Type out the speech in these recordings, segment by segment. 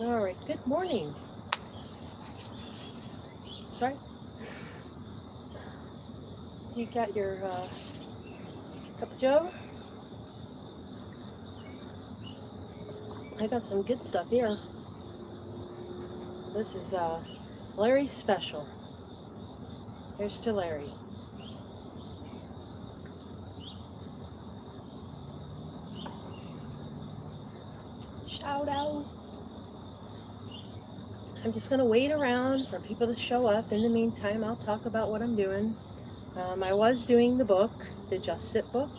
All right, good morning. Sorry, you got your cup of joe? I got some good stuff here. This is Larry's special. Here's to Larry. Shout out. I'm just going to wait around for people to show up. In the meantime, I'll talk about what I'm doing. I was doing the book, the Just Sit book,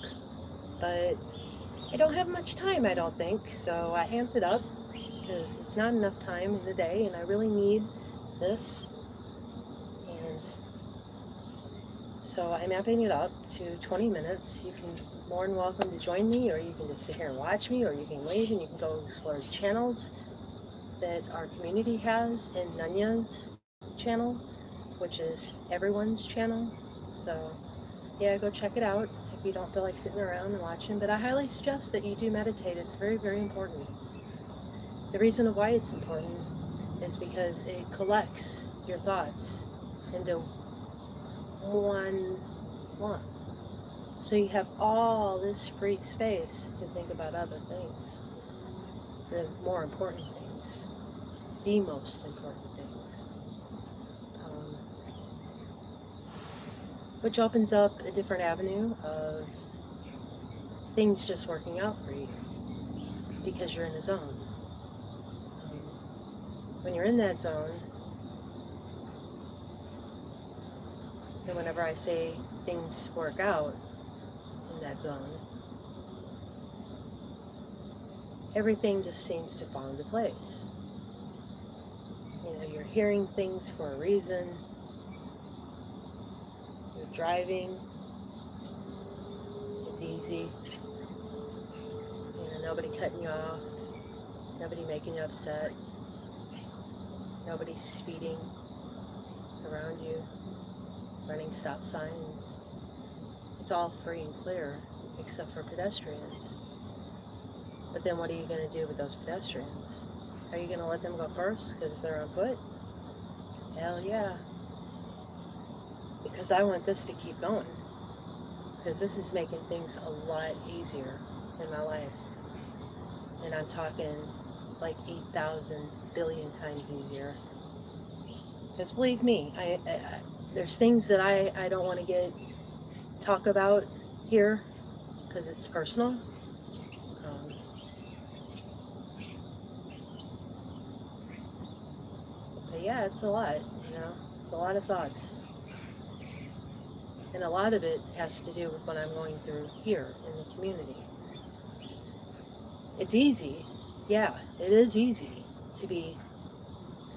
but I don't have much time, I don't think, so I amped it up because it's not enough time in the day, and I really need this. And so I'm amping it up to 20 minutes. You can more than welcome to join me, or you can just sit here and watch me, or you can wait and you can go explore the channels that our community has in Nunya's channel, which is everyone's channel. So yeah, go check it out if you don't feel like sitting around and watching. But I highly suggest that you do meditate. It's very, very important. The reason why it's important is because it collects your thoughts into one. So you have all this free space to think about other things, the more important things, the most important things, um, which opens up a different avenue of things just working out for you because you're in a zone. When you're in that zone, and whenever I say things work out in that zone, everything just seems to fall into place. You know, you're hearing things for a reason. You're driving. It's easy. You know, nobody cutting you off. Nobody making you upset. Nobody speeding around you, running stop signs. It's all free and clear, except for pedestrians. But then what are you going to do with those pedestrians? Are you going to let them go first because they're on foot? Hell yeah. Because I want this to keep going. Because this is making things a lot easier in my life. And I'm talking like 8,000 billion times easier. Because believe me, there's things that I don't want to talk about here because it's personal. Um, but yeah, it's a lot, you know, it's a lot of thoughts. And a lot of it has to do with what I'm going through here in the community. It's easy. Yeah, it is easy to be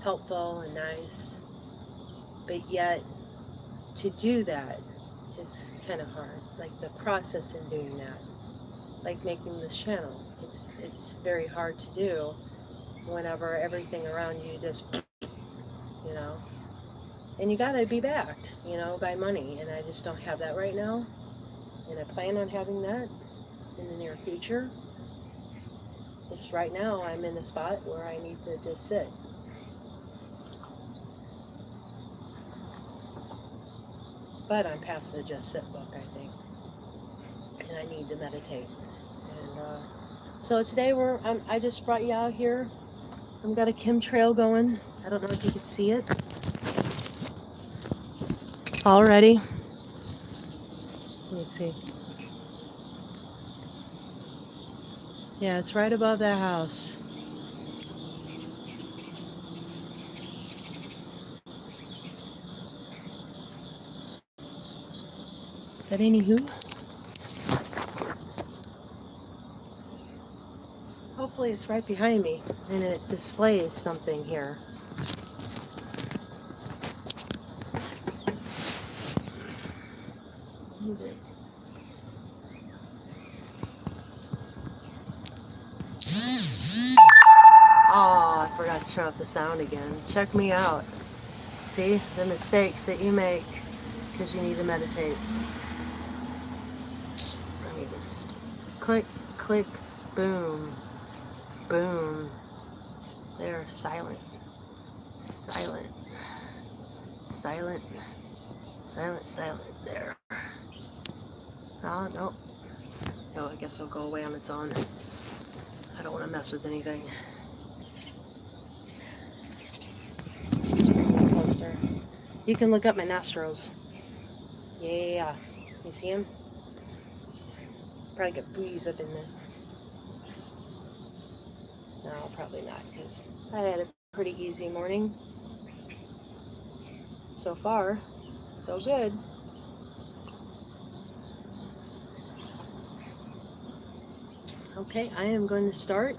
helpful and nice. But yet, to do that is kind of hard. Like the process in doing that, like making this channel, it's very hard to do whenever everything around you just, you know, and you gotta be backed, you know, by money, and I just don't have that right now, and I plan on having that in the near future. Just right now, I'm in a spot where I need to just sit. But I'm past the just sit book, I think, and I need to meditate. And so today I just brought you out here. I've got a chemtrail going. I don't know if you can see it already. Let me see. Yeah, it's right above that house. But anywho, hopefully it's right behind me and it displays something here. Oh, I forgot to turn off the sound again. Check me out. See the mistakes that you make because you need to meditate. Let me just click, click, boom, boom. They're silent. Silent. Silent. Silent, silent. There. Oh, no. Oh, I guess it'll go away on its own. I don't want to mess with anything. Closer. You can look up my nostrils. Yeah. You see them? Probably get breeze up in there. No, probably not, because I had a pretty easy morning. So far, so good. Okay, I am going to start.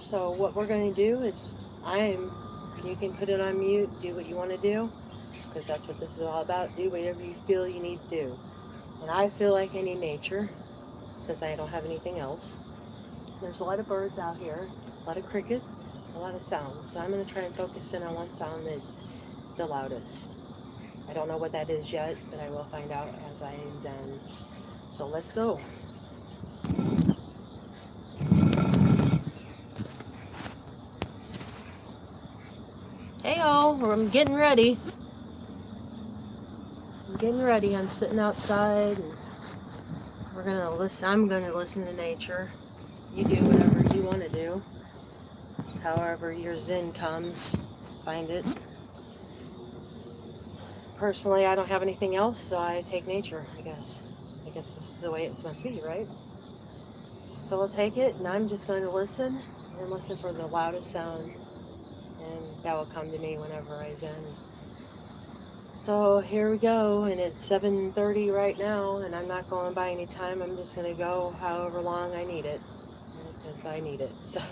So what we're going to do is, you can put it on mute, do what you want to do, because that's what this is all about. Do whatever you feel you need to do. And I feel like I need nature, since I don't have anything else. There's a lot of birds out here, a lot of crickets, a lot of sounds. So I'm going to try and focus in on one sound that's the loudest. I don't know what that is yet, but I will find out as I zen. So let's go. Hey-oh, I'm getting ready. I'm sitting outside and I'm gonna listen to nature. You do whatever you want to do. However your zen comes, find it. Personally, I don't have anything else, so I take nature, I guess. I guess this is the way it's meant to be, right? So we'll take it, and I'm just going to listen and listen for the loudest sound, and that will come to me whenever I zen. So here we go, and it's 7:30 right now, and I'm not going by any time. I'm just going to go however long I need it, because I need it. So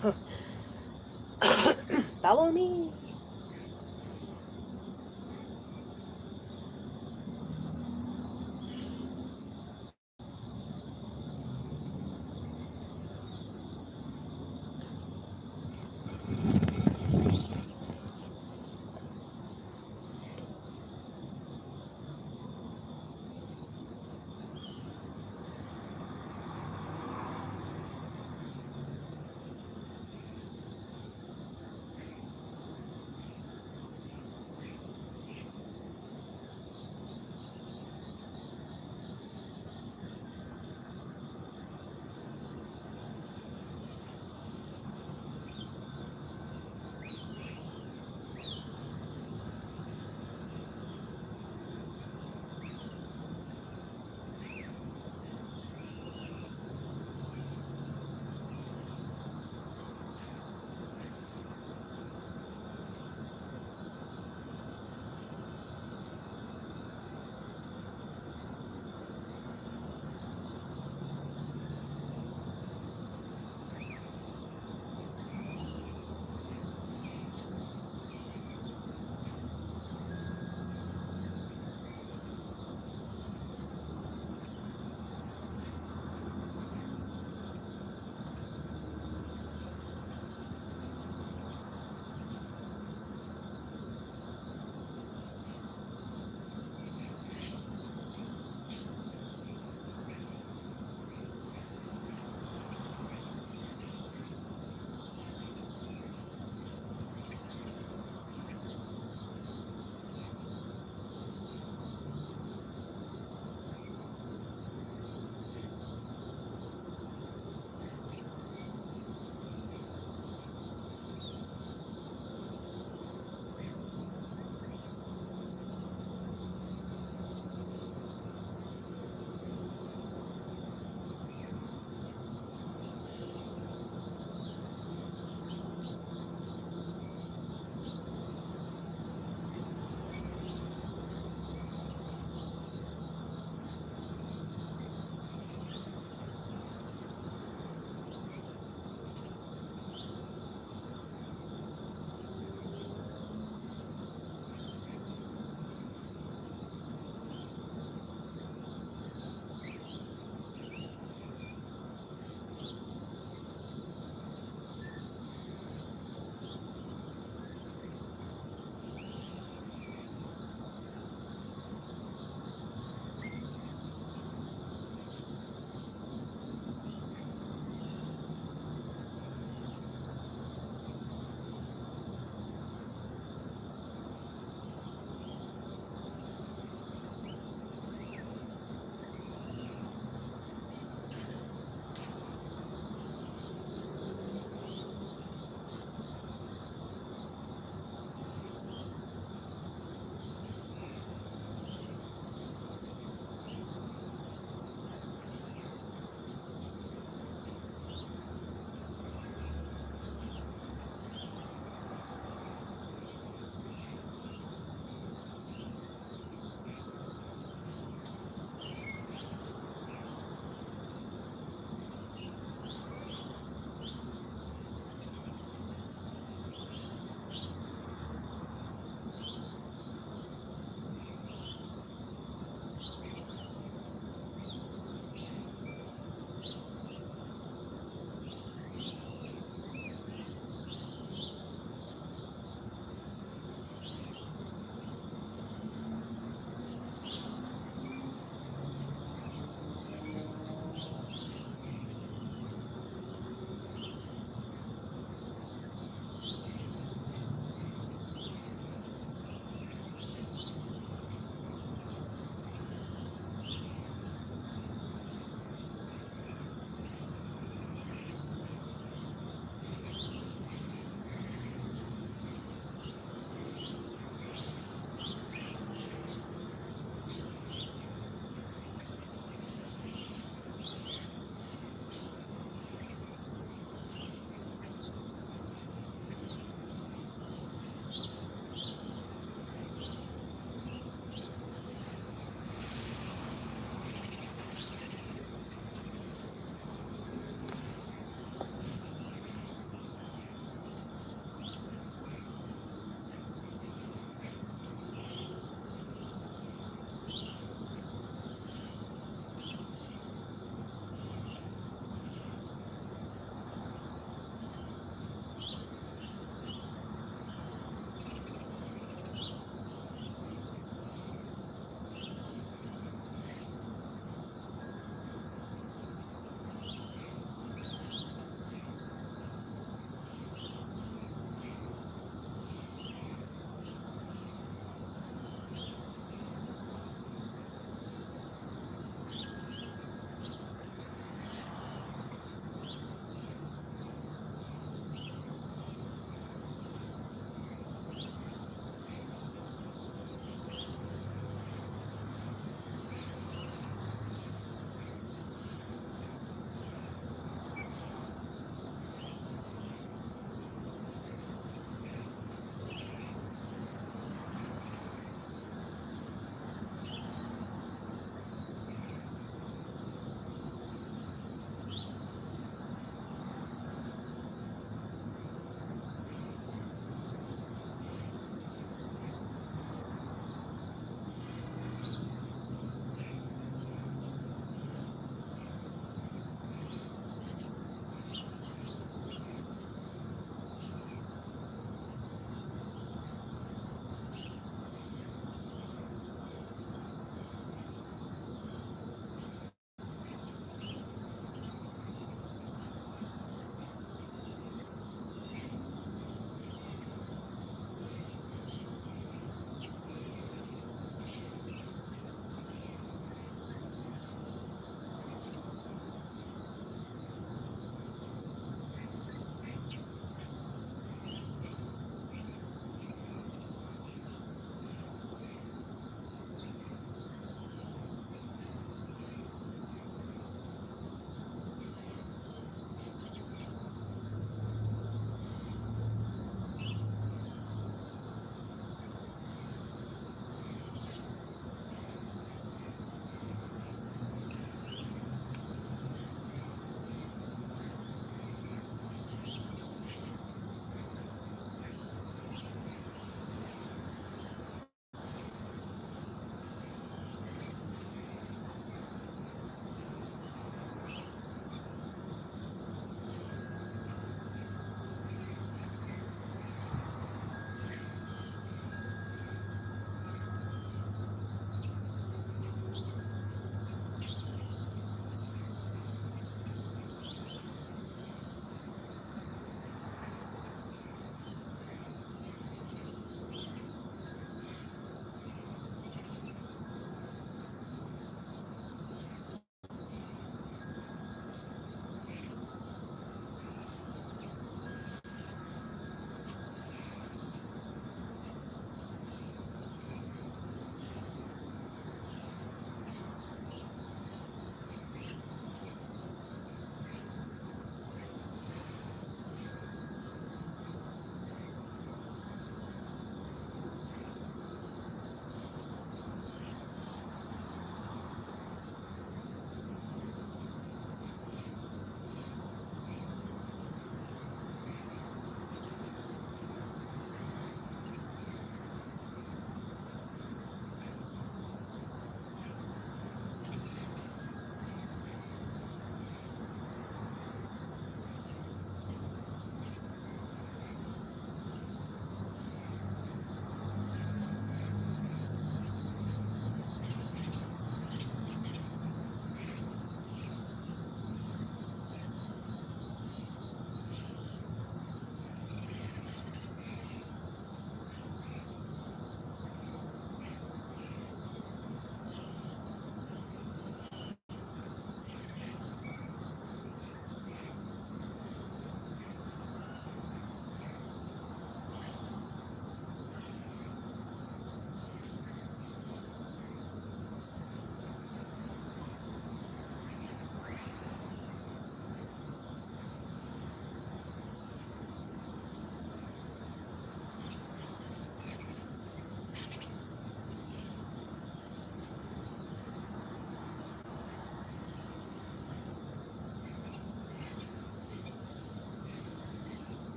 follow me.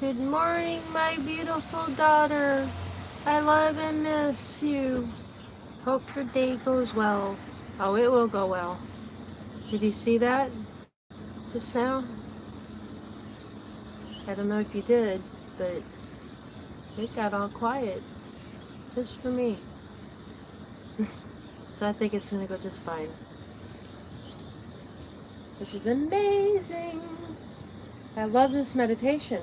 Good morning, my beautiful daughter. I love and miss you. Hope your day goes well. Oh, it will go well. Did you see that just now? I don't know if you did, but it got all quiet just for me. So I think it's gonna go just fine. Which is amazing. I love this meditation.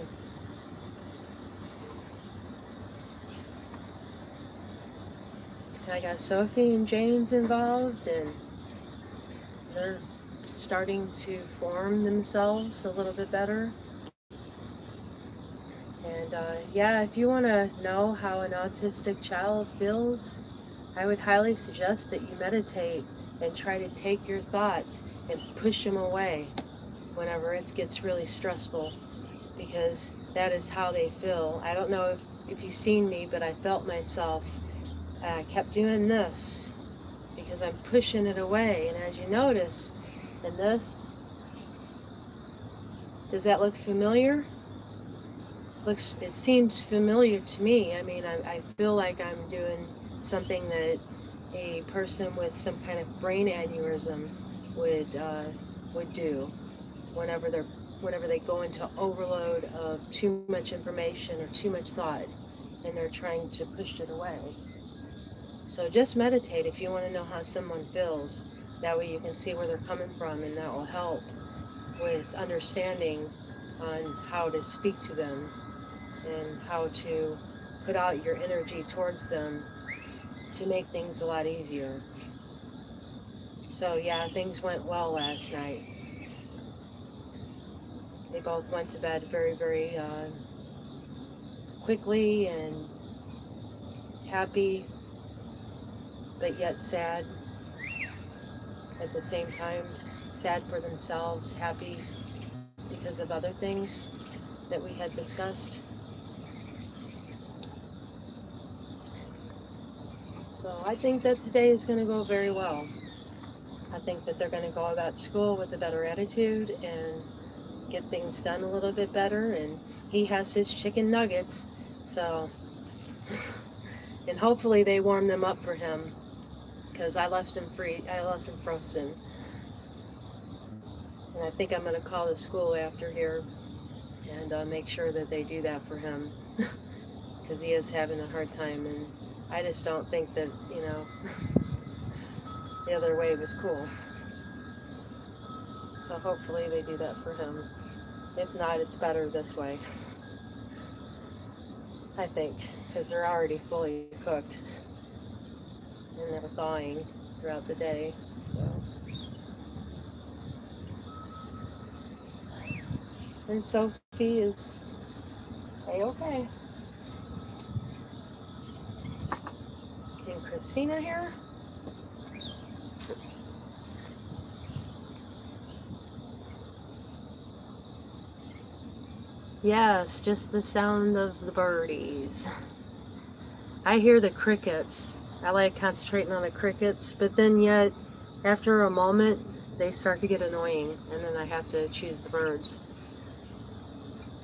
I got Sophie and James involved, and they're starting to form themselves a little bit better. And yeah, if you want to know how an autistic child feels, I would highly suggest that you meditate and try to take your thoughts and push them away whenever it gets really stressful, because that is how they feel. I don't know if you've seen me, but I felt myself. I kept doing this because I'm pushing it away. And as you notice, in this, does that look familiar? It seems familiar to me. I mean, I feel like I'm doing something that a person with some kind of brain aneurysm would do whenever they go into overload of too much information or too much thought, and they're trying to push it away. So just meditate if you want to know how someone feels. That way you can see where they're coming from, and that will help with understanding on how to speak to them and how to put out your energy towards them to make things a lot easier. So yeah, things went well last night. They both went to bed very, very quickly and happy, but yet sad at the same time. Sad for themselves, happy because of other things that we had discussed. So I think that today is going to go very well. I think that they're going to go about school with a better attitude and get things done a little bit better. And he has his chicken nuggets, so and hopefully they warm them up for him, because I left him frozen. And I think I'm going to call the school after here and make sure that they do that for him, because he is having a hard time, and I just don't think that, the other way was cool. So hopefully they do that for him. If not, it's better this way, I think, because they're already fully cooked and they're thawing throughout the day. So, and Sophie is a-okay. And Christina here. Yes, just the sound of the birdies. I hear the crickets. I like concentrating on the crickets, but then yet, after a moment, they start to get annoying, and then I have to choose the birds,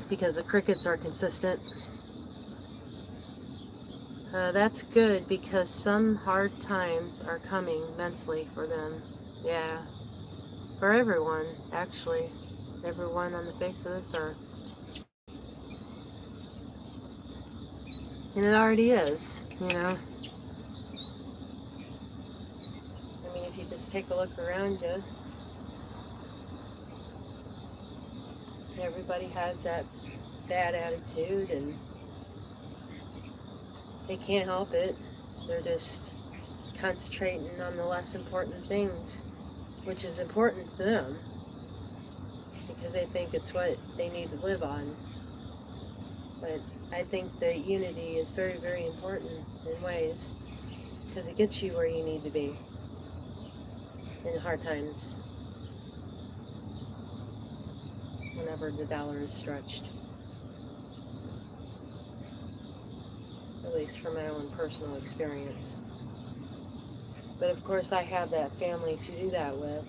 because the crickets are consistent. That's good, because some hard times are coming mentally for them. Yeah, for everyone, actually. Everyone on the face of this earth. And it already is, I mean, if you just take a look around you, everybody has that bad attitude, and they can't help it. They're just concentrating on the less important things, which is important to them, because they think it's what they need to live on. But I think that unity is very, very important in ways, because it gets you where you need to be in hard times, whenever the dollar is stretched. At least from my own personal experience. But of course I have that family to do that with.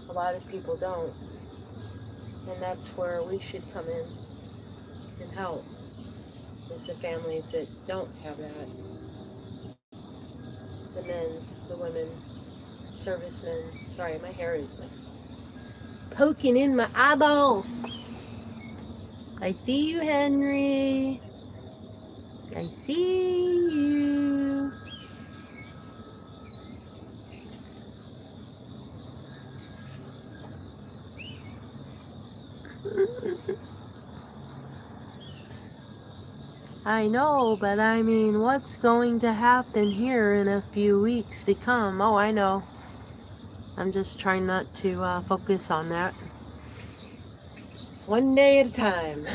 A lot of people don't. And that's where we should come in. and help is the families that don't have that. The men, the women, servicemen. Sorry, my hair is like poking in my eyeball. I see you, Henry. I see you. I know, but I mean, what's going to happen here in a few weeks to come? Oh, I know. I'm just trying not to focus on that. One day at a time.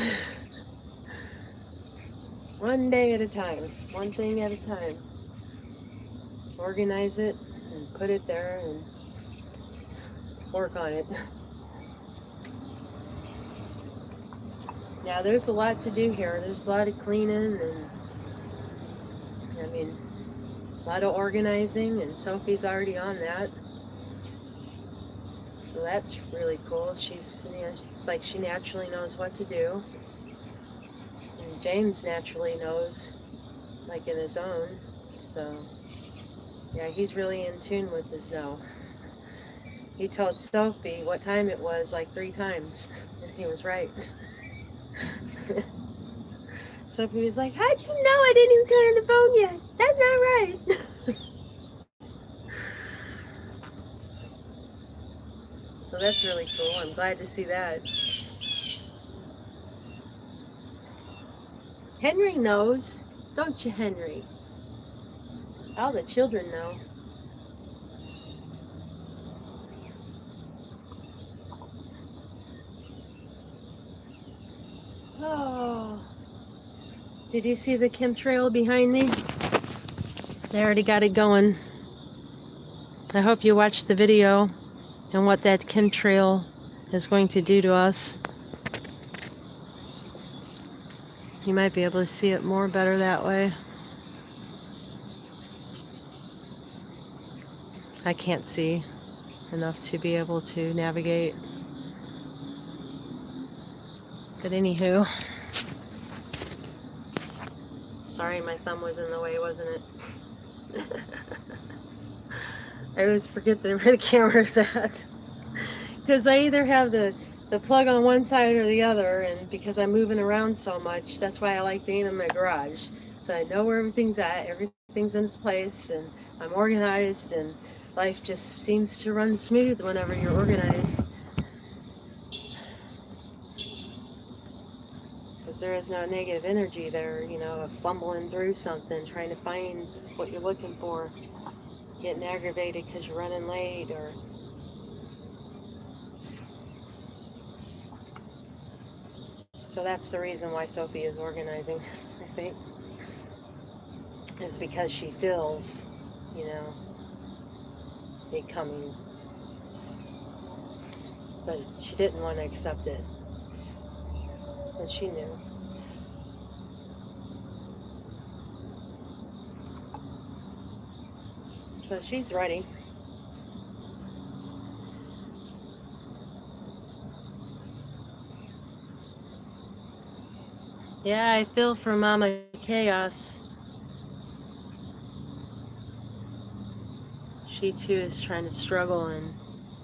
One day at a time. One thing at a time. Organize it and put it there and work on it. Yeah, there's a lot to do here. There's a lot of cleaning and, I mean, a lot of organizing, and Sophie's already on that. So that's really cool. It's like she naturally knows what to do. And James naturally knows, like in his own. So, yeah, he's really in tune with his know. He told Sophie what time it was like 3 times, and he was right. Sophie was like, how'd you know I didn't even turn on the phone yet? That's not right. So that's really cool. I'm glad to see that. Henry knows, don't you, Henry? All the children know. Oh. Did you see the chemtrail behind me? They already got it going. I hope you watched the video and what that chemtrail is going to do to us. You might be able to see it more better that way. I can't see enough to be able to navigate. But anywho, sorry my thumb was in the way, wasn't it? I always forget where the camera's at. Because I either have the plug on one side or the other, and because I'm moving around so much, that's why I like being in my garage. So I know where everything's at, everything's in its place, and I'm organized, and life just seems to run smooth whenever you're organized. Because there is no negative energy there, you know, of fumbling through something, trying to find what you're looking for, getting aggravated because you're running late, or so that's the reason why Sophie is organizing, I think, is because she feels, you know, it coming, but she didn't want to accept it, and she knew. So she's ready. Yeah, I feel for Mama Chaos. She too is trying to struggle and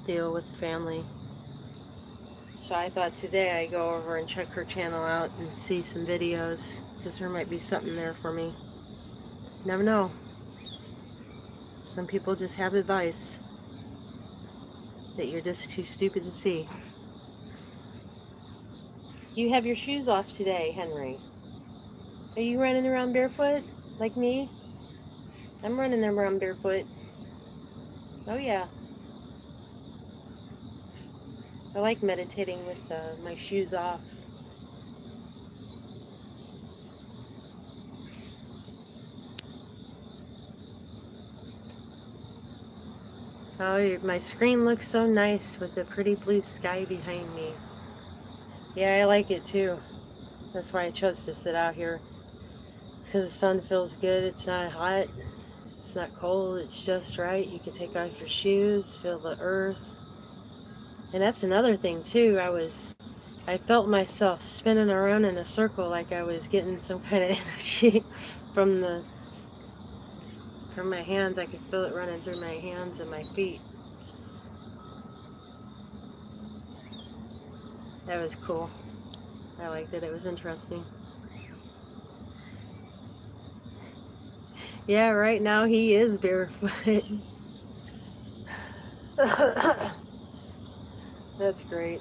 deal with family. So I thought today I'd go over and check her channel out and see some videos, because there might be something there for me. Never know. Some people just have advice that you're just too stupid to see. You have your shoes off today, Henry. Are you running around barefoot like me? I'm running around barefoot. Oh yeah. I like meditating with my shoes off. Oh, my screen looks so nice with the pretty blue sky behind me. Yeah, I like it too. That's why I chose to sit out here. It's because the sun feels good. It's not hot. It's not cold. It's just right. You can take off your shoes, feel the earth. And that's another thing too. I I felt myself spinning around in a circle like I was getting some kind of energy from my hands. I could feel it running through my hands and my feet. That was cool. I liked it. It was interesting. Yeah, right now he is barefoot. That's great.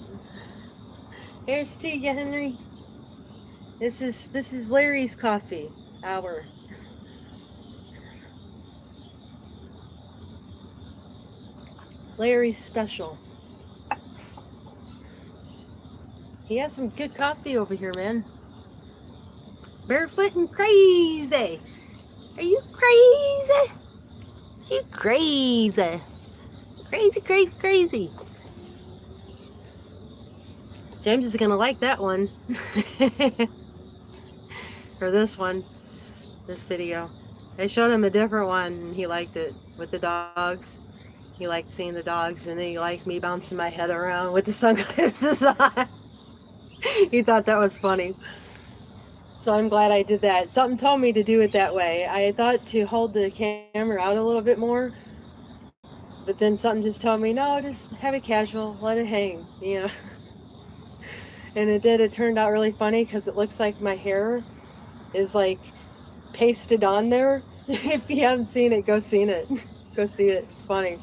Here's to you, Henry. This is Larry's coffee hour. Larry's special. He has some good coffee over here, man. Barefoot and crazy. Are you crazy? You crazy. Crazy, crazy, crazy. James is gonna like that one. Or this one. This video. I showed him a different one and he liked it with the dogs. He liked seeing the dogs, and then he liked me bouncing my head around with the sunglasses on. He thought that was funny. So I'm glad I did that. Something told me to do it that way. I thought to hold the camera out a little bit more, but then something just told me, no, just have it casual, let it hang, you know. And it did. It turned out really funny because it looks like my hair is like pasted on there. If you haven't seen it, go see it. Go see it. It's funny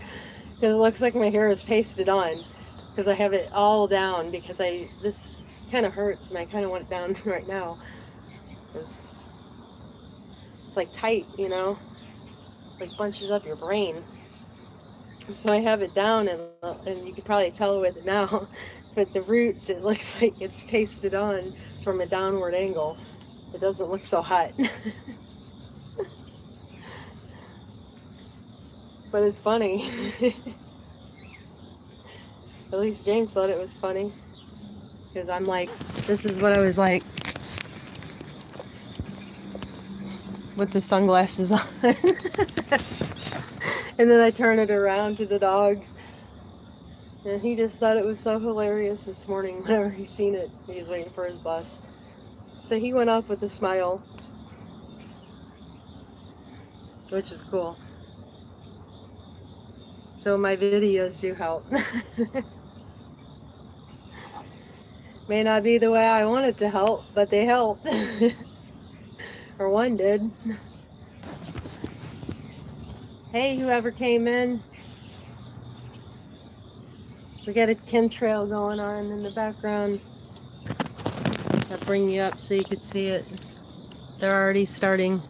because it looks like my hair is pasted on because I have it all down because this kind of hurts and I kind of want it down right now. It's like tight, you know, like bunches up your brain. So I have it down, and you can probably tell with it now, but the roots, it looks like it's pasted on from a downward angle. It doesn't look so hot. But it's funny. At least James thought it was funny. Because I'm like, this is what I was like with the sunglasses on. And then I turn it around to the dogs. And he just thought it was so hilarious this morning whenever he seen it. He was waiting for his bus. So he went off with a smile. Which is cool. So my videos do help. May not be the way I wanted to help, but they helped. Or one did. Hey, whoever came in. We got a chemtrail going on in the background. I'll bring you up so you can see it. They're already starting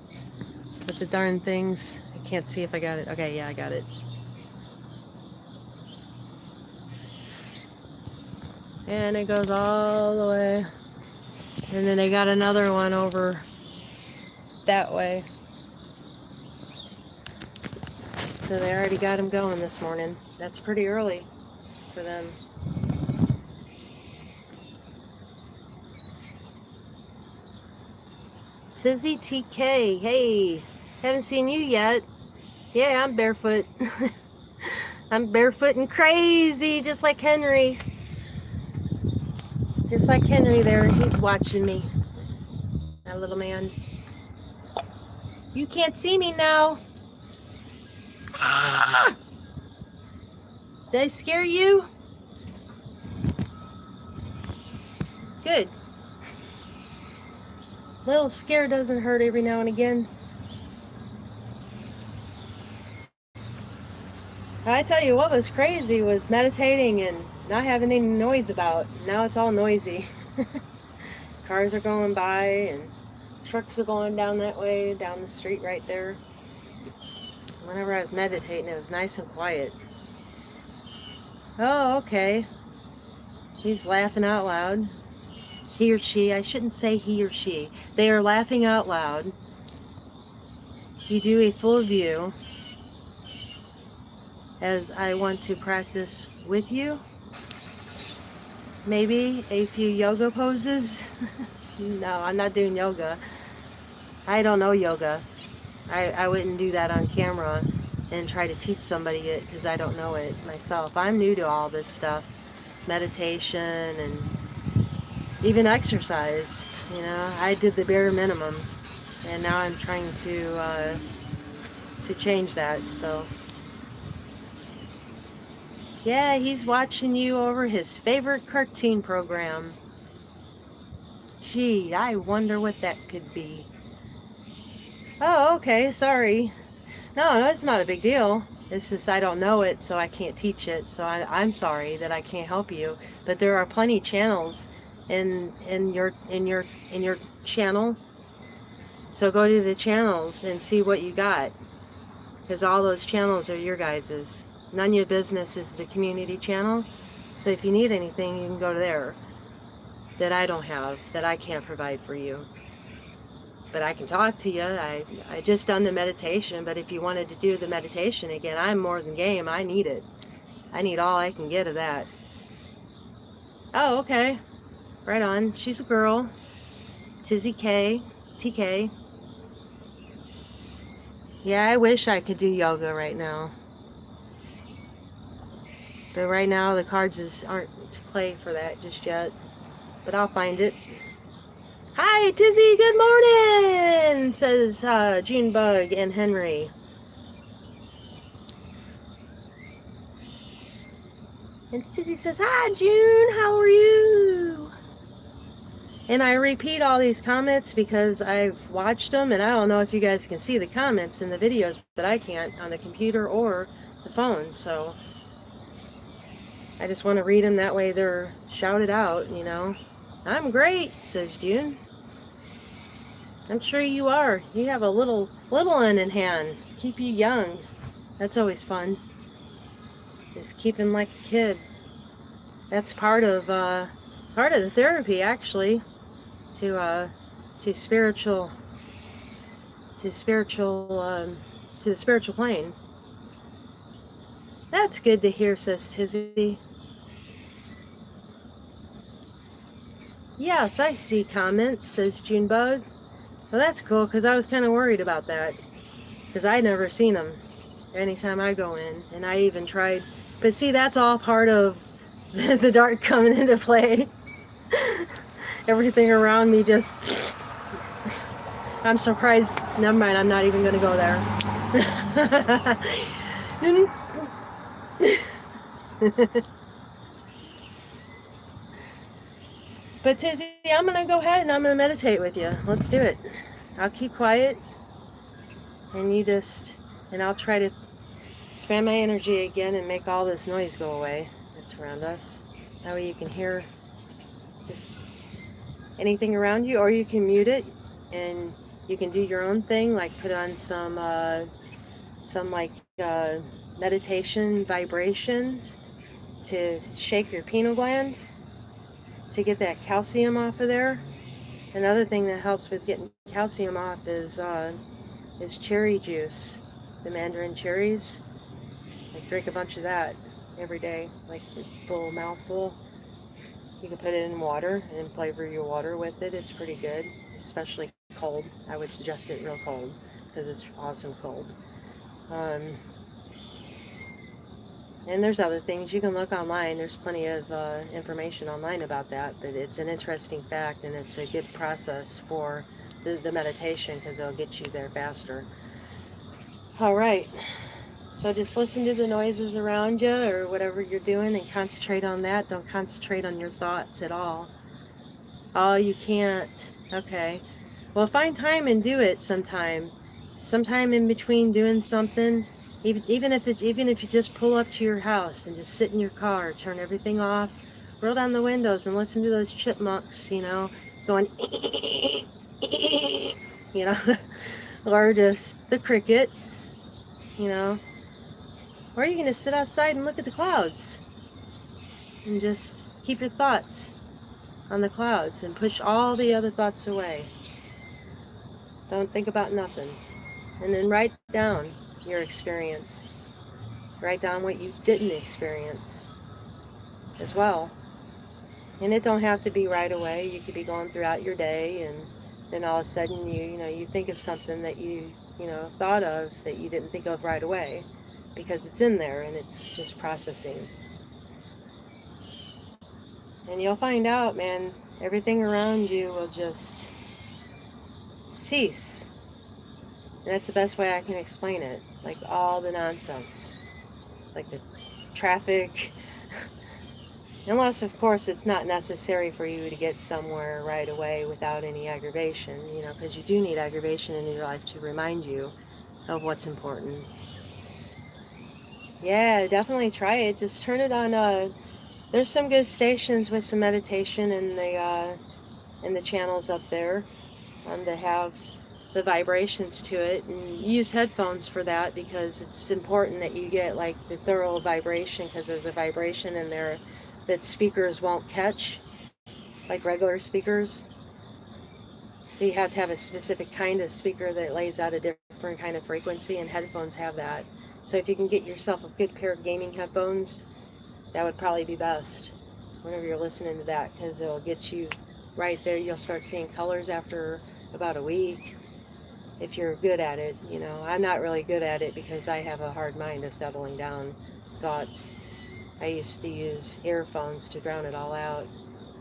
with the darn things. I can't see if I got it. Okay, yeah, I got it. And it goes all the way. And then they got another one over that way. So they already got them going this morning. That's pretty early for them. Tizzy TK, hey, haven't seen you yet. Yeah, I'm barefoot. I'm barefoot and crazy, just like Henry. Just like Henry there, he's watching me. That little man. You can't see me now. Did I scare you? Good. Little scare doesn't hurt every now and again. I tell you what was crazy was meditating and not having any noise about. Now it's all noisy. Cars are going by and trucks are going down that way, down the street right there. Whenever I was meditating, it was nice and quiet. Oh, okay. He's laughing out loud. He or she, I shouldn't say he or she. They are laughing out loud. You do a full view as I want to practice with you. Maybe a few yoga poses. No, I'm not doing yoga. I don't know yoga. I wouldn't do that on camera and try to teach somebody it because I don't know it myself. I'm new to all this stuff. Meditation and even exercise. You know, I did the bare minimum, and now I'm trying to change that. So yeah, he's watching you over his favorite cartoon program. Gee, I wonder what that could be. Oh, okay, sorry. No, it's not a big deal. It's just I don't know it, so I can't teach it. So I'm sorry that I can't help you. But there are plenty channels in your channel. So go to the channels and see what you got, because all those channels are your guys's. None of your business is the community channel. So if you need anything, you can go there that I don't have, that I can't provide for you. But I can talk to you. I just done the meditation, but if you wanted to do the meditation again, I'm more than game. I need it. I need all I can get of that. Oh, okay. Right on. She's a girl. Tizzy K. TK. Yeah, I wish I could do yoga right now. But right now the cards aren't to play for that just yet. But I'll find it. Hi, Tizzy. Good morning, says Junebug and Henry. And Tizzy says, hi, June. How are you? And I repeat all these comments because I've watched them, and I don't know if you guys can see the comments in the videos, but I can't on the computer or the phone. So I just want to read them. That way they're shouted out, you know. I'm great, says June. I'm sure you are. You have a little one in hand. Keep you young. That's always fun. Just keep him like a kid. That's part of the therapy, actually, to spiritual to spiritual to the spiritual plane. That's good to hear, says Tizzy. Yes, I see comments, says Junebug. Well, that's cool, because I was kind of worried about that, because I never seen them anytime I go in, and I even tried. But see, that's all part of the dark coming into play. Everything around me just... I'm surprised. Never mind, I'm not even going to go there. But Tizzy, I'm going to go ahead and I'm going to meditate with you. Let's do it. I'll keep quiet, and I'll try to expand my energy again and make all this noise go away that's around us. That way you can hear just anything around you, or you can mute it and you can do your own thing, like put on some meditation vibrations to shake your pineal gland to get that calcium off of there. Another thing that helps with getting calcium off is cherry juice, the mandarin cherries. Like, drink a bunch of that every day, like a full mouthful. You can put it in water and flavor your water with it. It's pretty good, especially cold. I would suggest it real cold because it's awesome cold. And there's other things you can look online. There's plenty of information online about that, but it's an interesting fact, and it's a good process for the meditation, because it'll get you there faster. All right, so just listen to the noises around you or whatever you're doing and concentrate on that. Don't concentrate on your thoughts at all. Oh, you can't. Okay. Well, find time and do it sometime in between doing something. Even if you just pull up to your house and just sit in your car, turn everything off, roll down the windows and listen to those chipmunks, you know, going, you know, or just the crickets, you know, or you can just sit outside and look at the clouds and just keep your thoughts on the clouds and push all the other thoughts away. Don't think about nothing. And then write down your experience. Write down what you didn't experience as well. And it don't have to be right away. You could be going throughout your day, and then all of a sudden you think of something that you thought of that you didn't think of right away, because it's in there and it's just processing. And you'll find out, man, everything around you will just cease. And that's the best way I can explain it. Like all the nonsense, like the traffic, unless of course it's not necessary for you to get somewhere right away without any aggravation, you know, because you do need aggravation in your life to remind you of what's important. Yeah, definitely try it. Just turn it on. There's some good stations with some meditation in the channels up there. That have the vibrations to it, and use headphones for that because it's important that you get like the thorough vibration, because there's a vibration in there that speakers won't catch, like regular speakers. So you have to have a specific kind of speaker that lays out a different kind of frequency, and headphones have that. So if you can get yourself a good pair of gaming headphones, that would probably be best whenever you're listening to that, because it'll get you right there. You'll start seeing colors after about a week if you're good at it. You know, I'm not really good at it because I have a hard mind of settling down thoughts. I used to use earphones to drown it all out,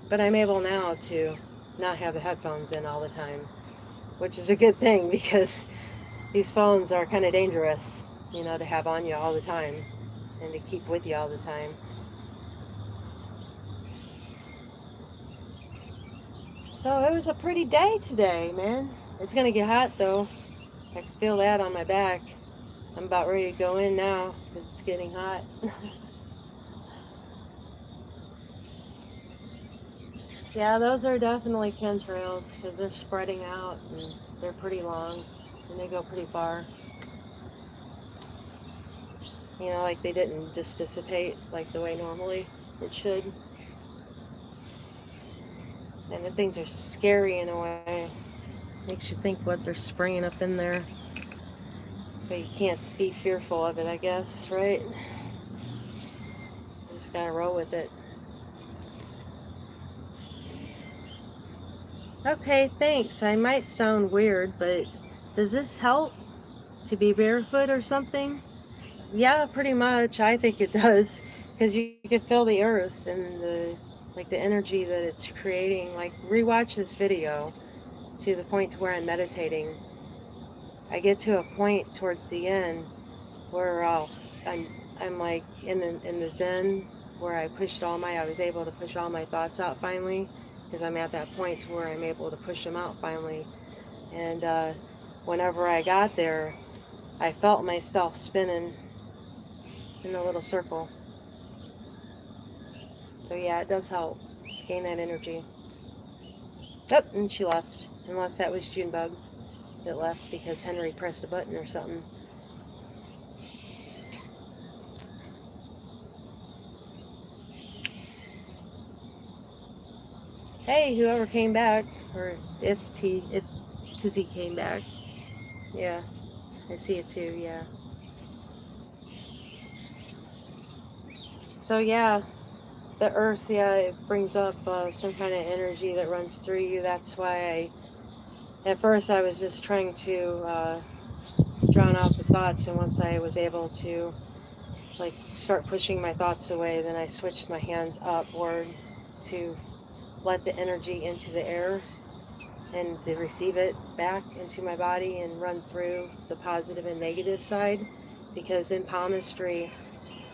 but I'm able now to not have the headphones in all the time, which is a good thing because these phones are kind of dangerous, you know, to have on you all the time and to keep with you all the time. So it was a pretty day today, man. It's gonna get hot though. I can feel that on my back. I'm about ready to go in now because it's getting hot. Yeah, those are definitely chemtrails because they're spreading out and they're pretty long and they go pretty far. You know, like they didn't just dissipate like the way normally it should. And the things are scary in a way. Makes you think what they're spraying up in there. But you can't be fearful of it, I guess, right? You just gotta roll with it. Okay, thanks. I might sound weird, but does this help to be barefoot or something? Yeah, pretty much. I think it does, because you can feel the earth and the energy that it's creating. Like rewatch this video to the point to where I'm meditating. I get to a point towards the end where I'm I'm like in the Zen where I was able to push all my thoughts out finally, because I'm at that point to where I'm able to push them out finally. And whenever I got there, I felt myself spinning in a little circle. So yeah, it does help gain that energy. Oh, and she left. Unless that was Junebug that left because Henry pressed a button or something. Hey, whoever came back, or if Tizzy came back. Yeah, I see it too, yeah. So yeah, the earth, yeah, it brings up some kind of energy that runs through you. That's why at first I was just trying to drown out the thoughts, and once I was able to like start pushing my thoughts away, then I switched my hands upward to let the energy into the air and to receive it back into my body and run through the positive and negative side, because in palmistry,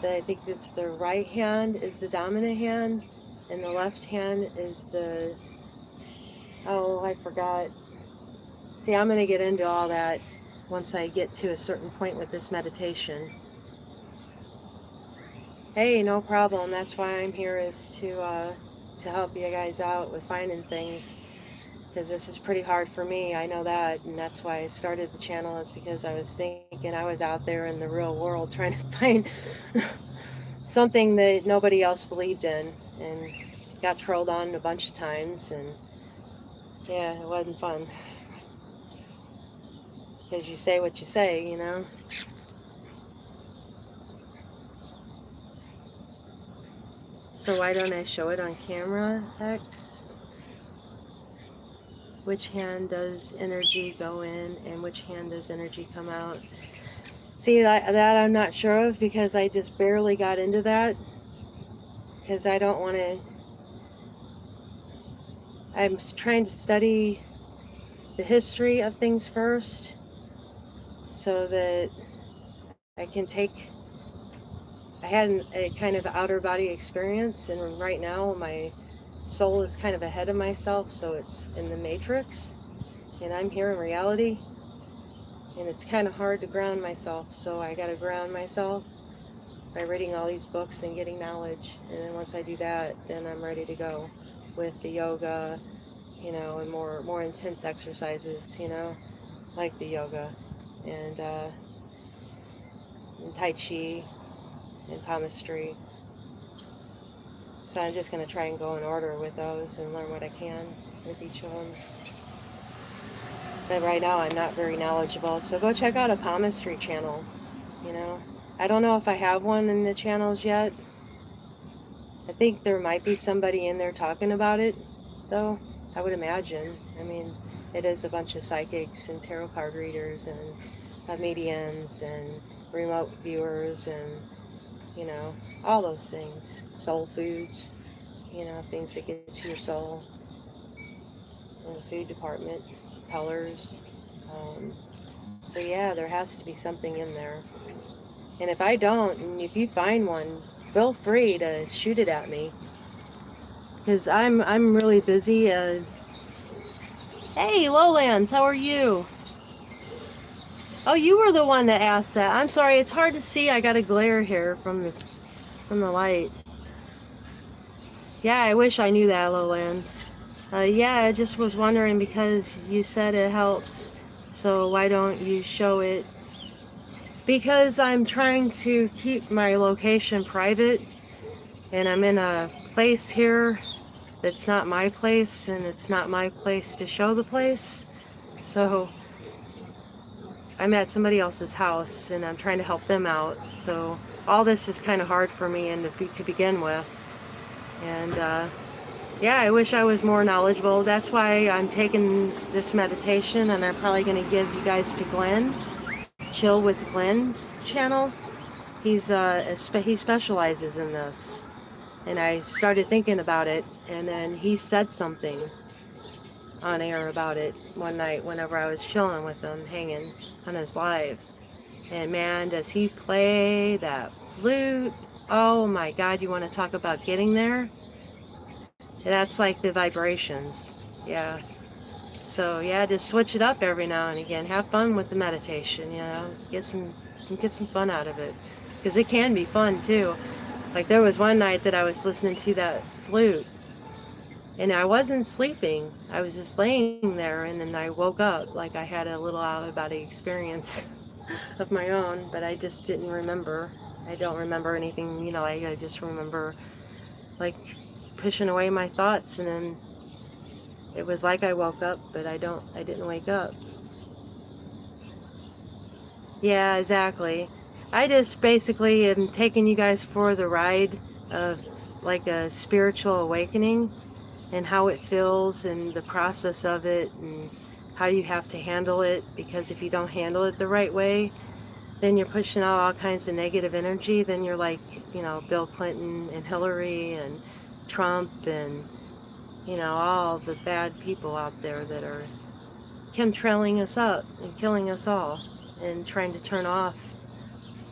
I think it's the right hand is the dominant hand and the left hand is the, oh, I forgot. See, I'm going to get into all that once I get to a certain point with this meditation. Hey, no problem. That's why I'm here, is to help you guys out with finding things, because this is pretty hard for me. I know that, and that's why I started the channel, is because I was thinking I was out there in the real world trying to find something that nobody else believed in, and got trolled on a bunch of times, and yeah, it wasn't fun, because you say what you say, you know. So why don't I show it on camera, X? Which hand does energy go in and which hand does energy come out? See, that I'm not sure of, because I just barely got into that, because I don't want to, I'm trying to study the history of things first so that I can take. I had a kind of outer body experience, and right now my soul is kind of ahead of myself, so it's in the matrix, and I'm here in reality, and it's kind of hard to ground myself, so I got to ground myself by reading all these books and getting knowledge, and then once I do that, then I'm ready to go with the yoga, and more intense exercises, like the yoga and Tai Chi and palmistry. So I'm just going to try and go in order with those and learn what I can with each of them. But right now I'm not very knowledgeable. So go check out a palmistry channel, I don't know if I have one in the channels yet. I think there might be somebody in there talking about it, though, I would imagine. I mean, it is a bunch of psychics and tarot card readers and mediums and remote viewers and, all those things. Soul foods, things that get to your soul. In the food department, colors. So yeah, there has to be something in there. And if I don't, and if you find one, feel free to shoot it at me. Because I'm really busy. Hey, Lowlands, how are you? Oh, you were the one that asked that. I'm sorry, it's hard to see. I got a glare here from the light. Yeah, I wish I knew that, Lowlands. Yeah, I just was wondering because you said it helps. So why don't you show it? Because I'm trying to keep my location private, and I'm in a place here that's not my place, and it's not my place to show the place. So I'm at somebody else's house, and I'm trying to help them out. So all this is kind of hard for me to begin with. And yeah, I wish I was more knowledgeable. That's why I'm taking this meditation, and I'm probably going to give you guys to Glenn. Chill with Glenn's channel. He specializes in this, and I started thinking about it, and then he said something on air about it one night whenever I was chilling with him, hanging on his live. And man, does he play that flute? Oh my God, you want to talk about getting there? That's like the vibrations. Yeah. So yeah, just switch it up every now and again. Have fun with the meditation, get some fun out of it, because it can be fun too. Like there was one night that I was listening to that flute, and I wasn't sleeping. I was just laying there, and then I woke up like I had a little out-of-body experience of my own, but I just didn't remember. I don't remember anything, I just remember like pushing away my thoughts, and then it was like I woke up, but I didn't wake up. Yeah, exactly. I just basically am taking you guys for the ride of like a spiritual awakening and how it feels and the process of it and how you have to handle it, because if you don't handle it the right way, then you're pushing out all kinds of negative energy. Then you're like, Bill Clinton and Hillary and Trump and all the bad people out there that are chemtrailing us up and killing us all and trying to turn off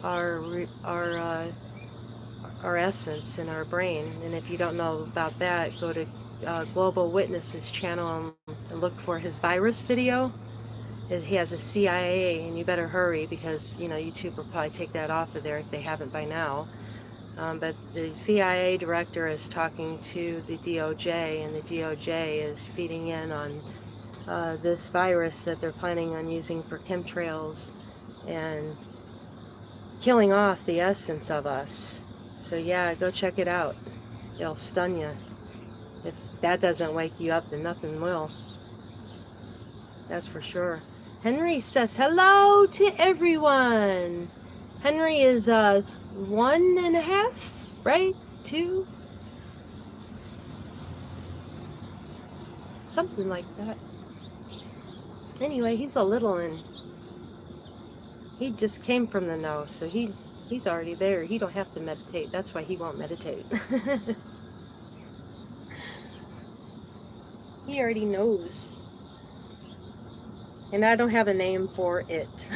our essence in our brain. And if you don't know about that, go to Global Witness's channel and look for his virus video. He has a CIA, and you better hurry because YouTube will probably take that off of there if they haven't by now. But the CIA director is talking to the DOJ, and the DOJ is feeding in on this virus that they're planning on using for chemtrails and killing off the essence of us. So yeah, go check it out. It'll stun you. If that doesn't wake you up, then nothing will. That's for sure. Henry says hello to everyone. Henry is 1.5, right? 2? Something like that. Anyway, he's a little, and he just came from the know, so he's already there. He don't have to meditate. That's why he won't meditate. He already knows. And I don't have a name for it.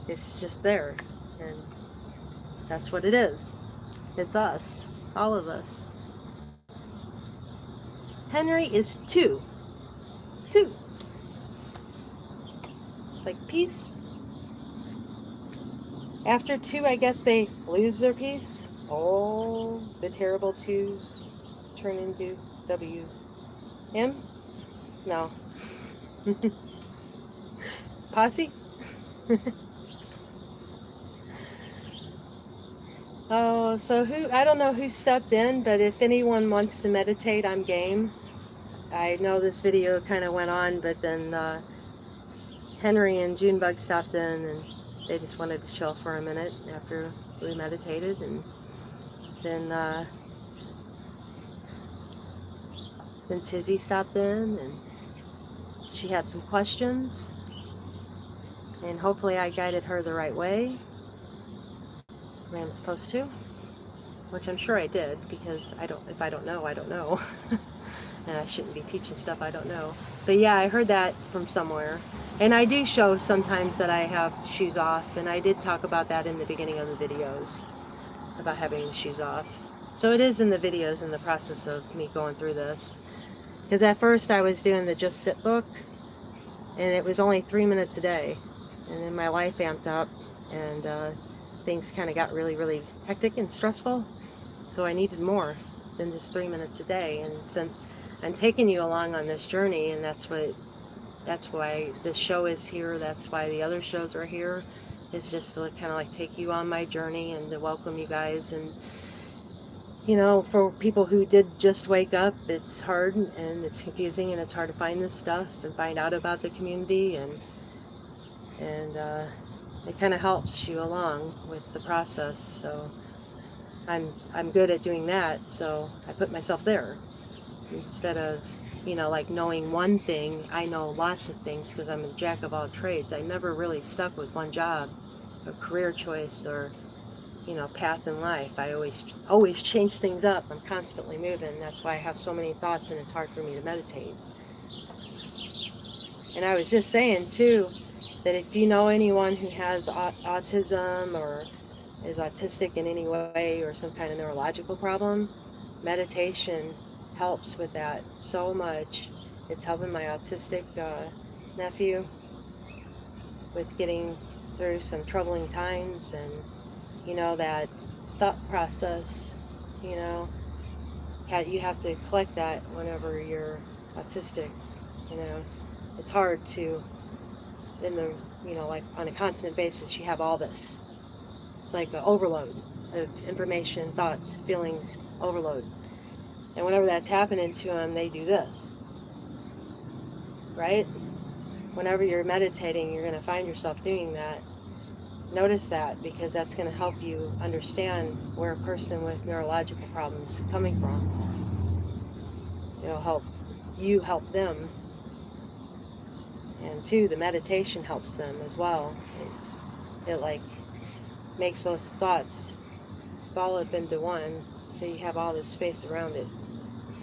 It's just there. And that's what it is. It's us. All of us. Henry is 2. 2. Like peace. After 2, I guess they lose their peace. Oh, the terrible 2s turn into W's. Him? No. Posse? Oh, so I don't know who stepped in, but if anyone wants to meditate, I'm game. I know this video kind of went on, but then Henry and Junebug stopped in, and they just wanted to chill for a minute after we meditated, and then Tizzy stopped in, and she had some questions, and hopefully I guided her the right way, the way I'm supposed to, which I'm sure I did, because if I don't know, I don't know. And I shouldn't be teaching stuff I don't know. But yeah, I heard that from somewhere. And I do show sometimes that I have shoes off, and I did talk about that in the beginning of the videos, about having the shoes off. So it is in the videos in the process of me going through this. Because at first I was doing the Just Sit book, and it was only 3 minutes a day. And then my life amped up, and things kind of got really, really hectic and stressful. So I needed more than just 3 minutes a day. And since I'm taking you along on this journey, and that's why this show is here, that's why the other shows are here, is just to kind of like take you on my journey and to welcome you guys. And you know, for people who did just wake up, it's hard and it's confusing and it's hard to find this stuff and find out about the community, and it kind of helps you along with the process. So I'm good at doing that, so I put myself there. Instead of, you know, like knowing one thing, I know lots of things because I'm a jack of all trades. I never really stuck with one job or career choice or, you know, path in life. I always change things up. I'm constantly moving. That's why I have so many thoughts and it's hard for me to meditate. And I was just saying too, that if you know anyone who has autism or is autistic in any way or some kind of neurological problem, meditation helps with that so much. It's helping my autistic nephew with getting through some troubling times, and you know, that thought process, you know, you have to collect that whenever you're autistic. You know, it's hard to, you know, like on a constant basis, you have all this. It's like an overload of information, thoughts, feelings, overload. And whenever that's happening to them, they do this, right? Whenever you're meditating, you're going to find yourself doing that. Notice that, because that's going to help you understand where a person with neurological problems is coming from. It'll help you help them. And two, the meditation helps them as well. It like makes those thoughts fall up into one, so you have all this space around it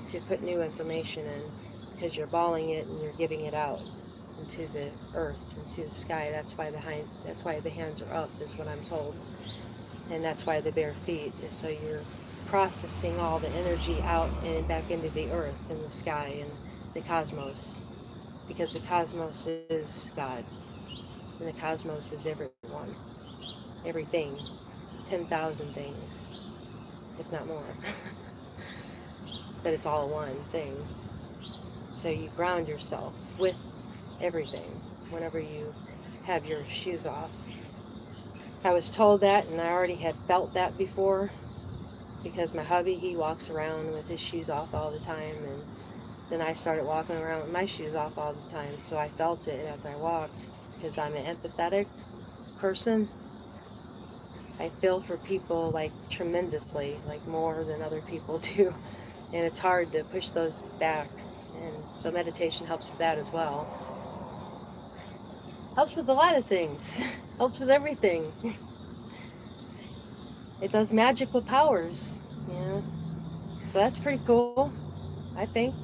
to put new information in, because you're balling it and you're giving it out into the earth, into the sky. That's why the hands are up, is what I'm told. And that's why the bare feet is so you're processing all the energy out and back into the earth and the sky and the cosmos, because the cosmos is God, and the cosmos is everyone, everything, 10,000 things, if not more. But it's all one thing. So you ground yourself with everything whenever you have your shoes off. I was told that, and I already had felt that before, because my hubby, he walks around with his shoes off all the time, and then I started walking around with my shoes off all the time. So I felt it as I walked, because I'm an empathetic person. I feel for people like tremendously, like more than other people do, and it's hard to push those back. And so meditation helps with that as well. Helps with a lot of things. Helps with everything. It does magical powers, you know. So that's pretty cool, I think.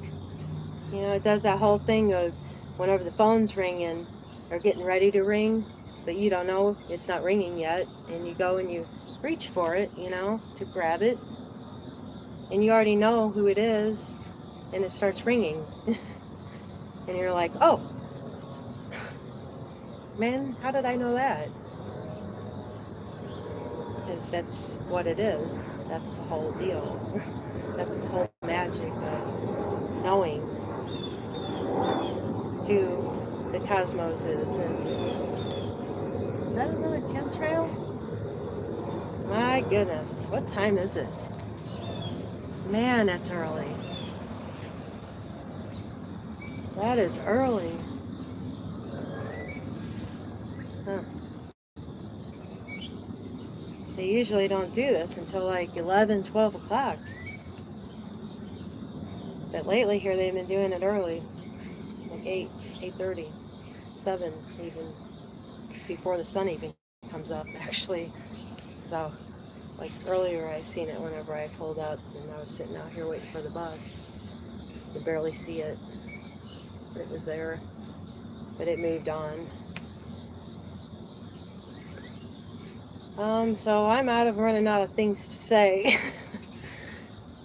You know, it does that whole thing of whenever the phone's ringing or getting ready to ring, but you don't know it's not ringing yet, and you go and you reach for it, you know, to grab it, and you already know who it is, and it starts ringing. And you're like, oh, man, how did I know that? Because that's what it is. That's the whole deal. That's the whole magic of knowing who the cosmos is. And is that another chemtrail? My goodness, what time is it? Man, that's early. That is early. Huh. They usually don't do this until like 11, 12 o'clock. But lately here they've been doing it early. Like 8, 8:30, 7 even. Before the sun even comes up, actually. So, like earlier I seen it whenever I pulled up and I was sitting out here waiting for the bus. Could barely see it. But it was there. But it moved on. So I'm running out of things to say.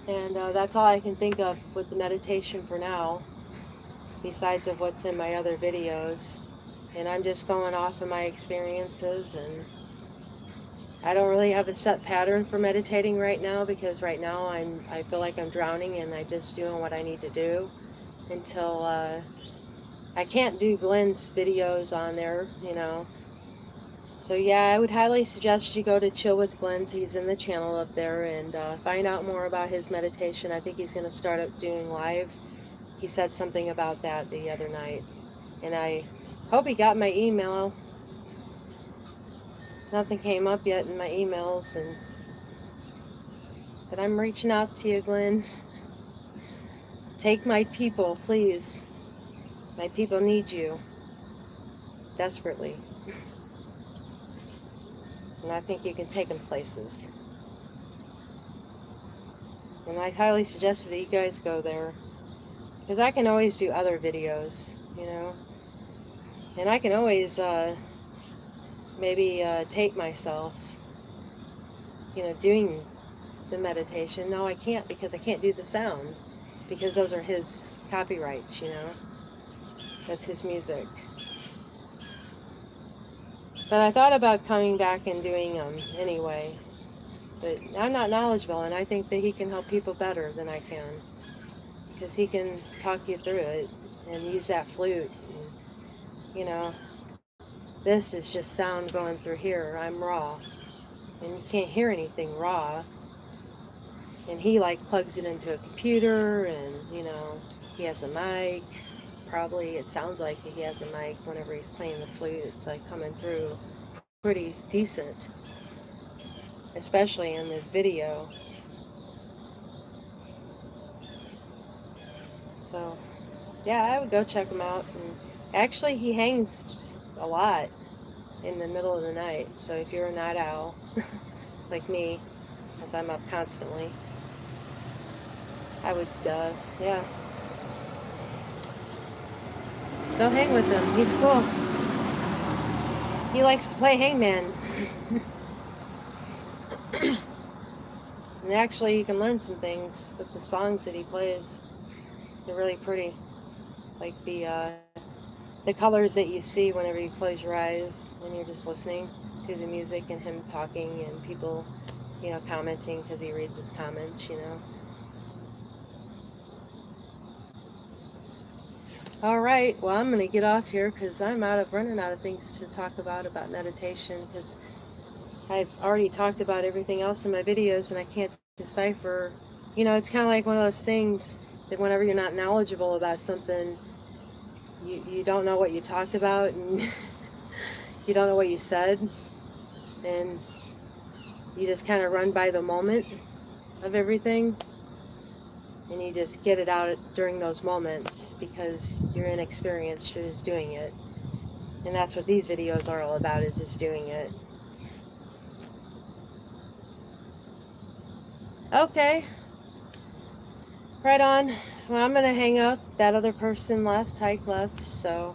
And that's all I can think of with the meditation for now, besides of what's in my other videos. And I'm just going off of my experiences, and I don't really have a set pattern for meditating right now, because right now I feel like I'm drowning and I'm just doing what I need to do until I can't do Glenn's videos on there, you know. So yeah, I would highly suggest you go to Chill with Glenn's. He's in the channel up there, and find out more about his meditation. I think he's going to start up doing live. He said something about that the other night, and I hope he got my email. Nothing came up yet in my emails, but I'm reaching out to you, Glenn. Take my people, please. My people need you desperately. And I think you can take them places. And I highly suggest that you guys go there, because I can always do other videos, you know. And I can always maybe tape myself, you know, doing the meditation. No, I can't, because I can't do the sound, because those are his copyrights, you know. That's his music. But I thought about coming back and doing them anyway. But I'm not knowledgeable, and I think that he can help people better than I can, because he can talk you through it and use that flute. And, you know, this is just sound going through here. I'm raw, and you can't hear anything raw. And he like plugs it into a computer, and you know, he has a mic. Probably it sounds like he has a mic whenever he's playing the flute. It's like coming through pretty decent, especially in this video. So yeah, I would go check him out. And actually he hangs a lot in the middle of the night, so if you're a night owl like me, as I'm up constantly, I would yeah, go hang with him. He's cool. He likes to play hangman. And actually you can learn some things with the songs that he plays. They're really pretty. Like the colors that you see whenever you close your eyes and you're just listening to the music and him talking and people, you know, commenting, because he reads his comments, you know. Alright, well, I'm going to get off here because I'm running out of things to talk about meditation, because I've already talked about everything else in my videos and I can't decipher. You know, it's kind of like one of those things that whenever you're not knowledgeable about something, you don't know what you talked about, and you don't know what you said, and you just kind of run by the moment of everything, and you just get it out during those moments because you're inexperienced, you're just doing it. And that's what these videos are all about, is just doing it. Okay. Right on. Well, I'm gonna hang up. That other person left. Tyke left. So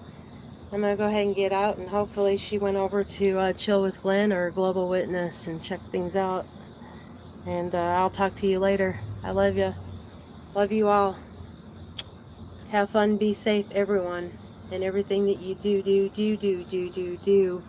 I'm gonna go ahead and get out, and hopefully she went over to chill with Glenn or Global Witness and check things out. And I'll talk to you later. I love you. Love you all. Have fun. Be safe, everyone. And everything that you do.